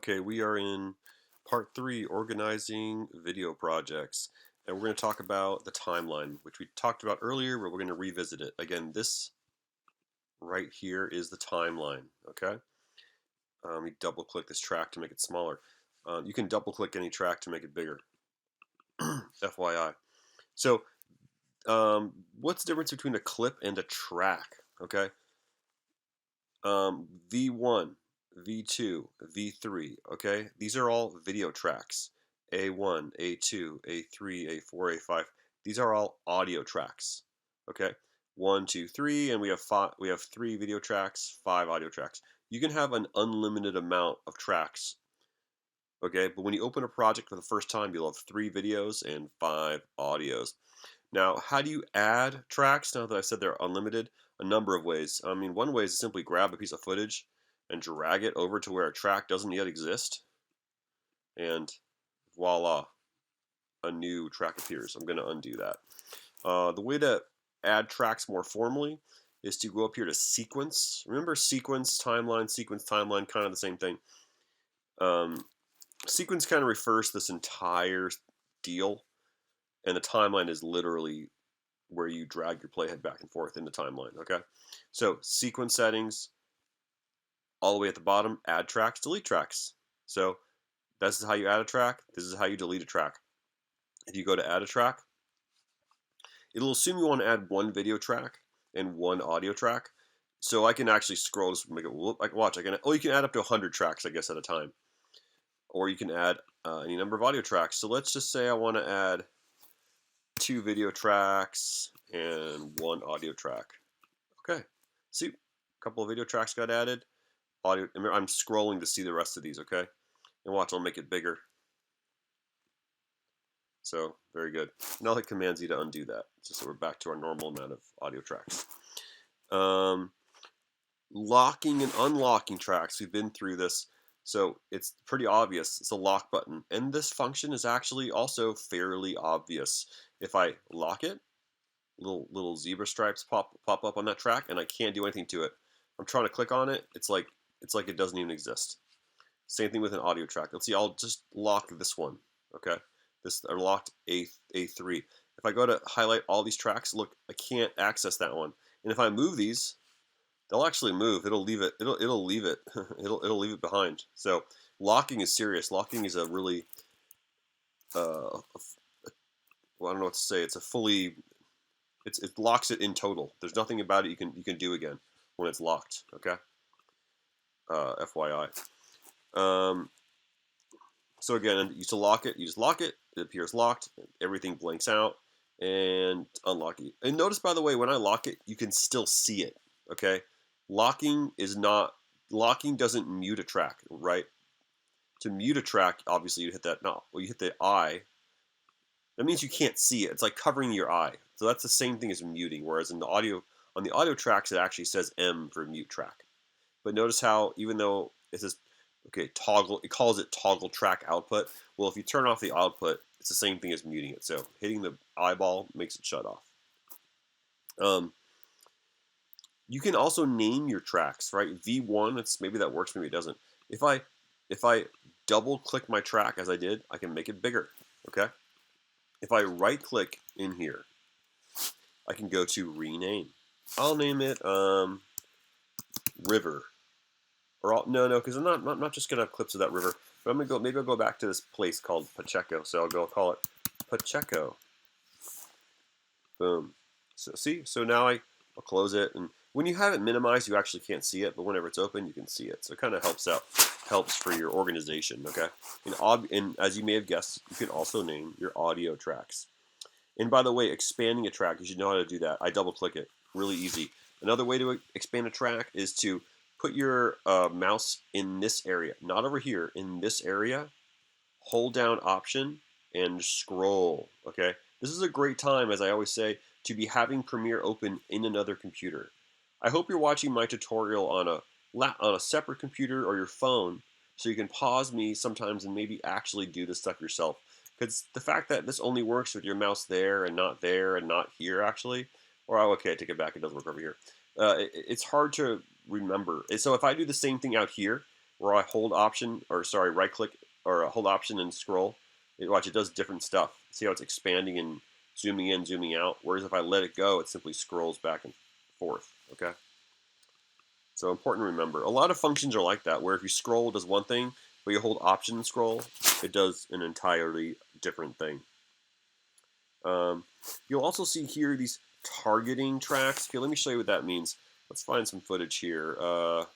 Okay, we are in part three, organizing video projects. And we're going to talk about the timeline, which we talked about earlier, but we're going to revisit it. Again, this right here is the timeline, okay? You double click this track to make it smaller. You can double click any track to make it bigger, FYI. So, what's the difference between a clip and a track, okay? V1, V2, V3, okay? These are all video tracks. A1, A2, A3, A4, A5. These are all audio tracks, okay? 1, 2, 3, and we have three video tracks, 5 audio tracks. You can have an unlimited amount of tracks, okay? But when you open a project for the first time, you'll have 3 videos and 5 audios. Now, how do you add tracks now that I've said they're unlimited? A number of ways. I mean, one way is to simply grab a piece of footage and drag it over to where a track doesn't yet exist, and voila, a new track appears. I'm going to undo that. The way to add tracks more formally is to go up here to sequence. Remember sequence, timeline, kind of the same thing. Sequence kind of refers to this entire deal, and the timeline is literally where you drag your playhead back and forth in the timeline, okay? So sequence settings, all the way at the bottom, add tracks, delete tracks. So this is how you add a track, this is how you delete a track. If you go to add a track, it'll assume you want to add one video track and one audio track. So I can actually scroll this, make it, like watch, you can add up to 100 tracks, I guess, at a time. Or you can add any number of audio tracks. So let's just say I want to add 2 video tracks and 1 audio track. Okay, see, a couple of video tracks got added. Audio. I'm scrolling to see the rest of these. Okay, and watch, I'll make it bigger. So very good. Now hit Command Z to undo that, just so we're back to our normal amount of audio tracks. Locking and unlocking tracks. We've been through this, so it's pretty obvious. It's a lock button, and this function is actually also fairly obvious. If I lock it, little zebra stripes pop up on that track, and I can't do anything to it. I'm trying to click on it. It's like it doesn't even exist. Same thing with an audio track. Let's see. I'll just lock this one. Okay, this I locked A3. If I go to highlight all these tracks, look, I can't access that one. And if I move these, they'll actually move. It'll leave it. It'll leave it. it'll leave it behind. So locking is serious. Locking is a really well, I don't know what to say. It's a fully it locks it in total. There's nothing about it you can do again when it's locked. Okay. FYI. So again, you just lock it. You just lock it. It appears locked. Everything blanks out, and unlock it. And notice, by the way, when I lock it, you can still see it. Okay. Locking doesn't mute a track, right? To mute a track, obviously you hit that. No, well, you hit the I. That means you can't see it. It's like covering your eye. So that's the same thing as muting. Whereas on the audio tracks, it actually says M for mute track. But notice how even though it says toggle, it calls it toggle track output. Well, if you turn off the output, it's the same thing as muting it. So hitting the eyeball makes it shut off. You can also name your tracks, right? V1, maybe that works, maybe it doesn't. If I double click my track as I did, I can make it bigger. Okay. If I right click in here, I can go to rename. I'll name it River. Or no, because I'm not just gonna have clips of that river. But I'm gonna go. Maybe I'll go back to this place called Pacheco. So I'll call it Pacheco. Boom. So see. So now I'll close it, and when you have it minimized, you actually can't see it. But whenever it's open, you can see it. So it kind of helps for your organization. Okay. And as you may have guessed, you can also name your audio tracks. And by the way, expanding a track, you should know how to do that. I double click it. Really easy. Another way to expand a track is to put your mouse in this area, not over here, in this area. Hold down Option and scroll. Okay, this is a great time, as I always say, to be having Premiere open in another computer. I hope you're watching my tutorial on a separate computer or your phone, so you can pause me sometimes and maybe actually do this stuff yourself. Because the fact that this only works with your mouse there and not here actually, or okay, I take it back, it doesn't work over here. It's hard to remember. So if I do the same thing out here, where I hold option, or sorry, right click, or hold option and scroll, watch, it does different stuff. See how it's expanding and zooming in, zooming out? Whereas if I let it go, it simply scrolls back and forth, okay? So important to remember. A lot of functions are like that, where if you scroll, it does one thing, but you hold option and scroll, it does an entirely different thing. You'll also see here these targeting tracks. Okay, let me show you what that means. Let's find some footage here. Some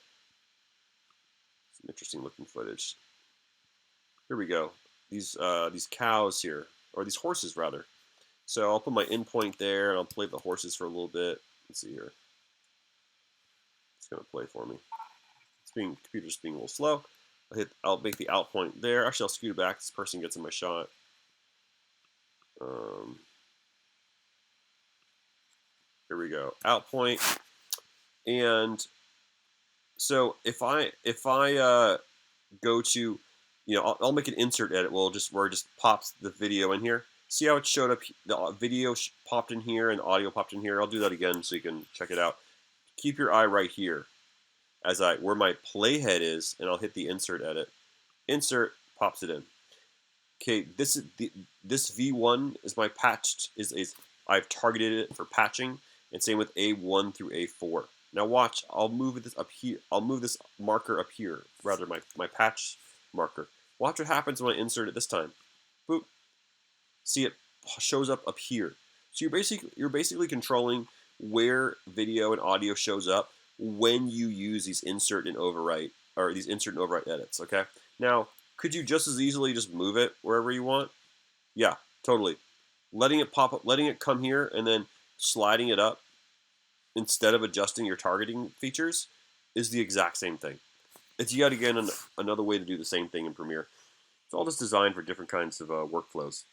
interesting looking footage. Here we go. These cows here, or these horses rather. So I'll put my endpoint there, and I'll play the horses for a little bit. Let's see here. It's gonna play for me. Computer's being a little slow. I'll make the out point there. Actually, I'll scoot it back. This person gets in my shot. Here we go. Out point. And so if I go to, I'll make an insert edit. Where it just pops the video in here. See how it showed up? The video popped in here and audio popped in here. I'll do that again so you can check it out. Keep your eye right here, where my playhead is, and I'll hit the insert edit. Insert pops it in. Okay, this V1 is my patched I've targeted it for patching, and same with A1 through A4. Now watch, I'll move this up here. I'll move this marker up here, rather my patch marker. Watch what happens when I insert it this time. Boop. See, it shows up here. So you're basically controlling where video and audio shows up when you use these insert and overwrite edits. Okay. Now, could you just as easily just move it wherever you want? Yeah, totally. Letting it pop up, letting it come here, and then sliding it up instead of adjusting your targeting features is the exact same thing. It's yet again another way to do the same thing in Premiere. It's all just designed for different kinds of workflows.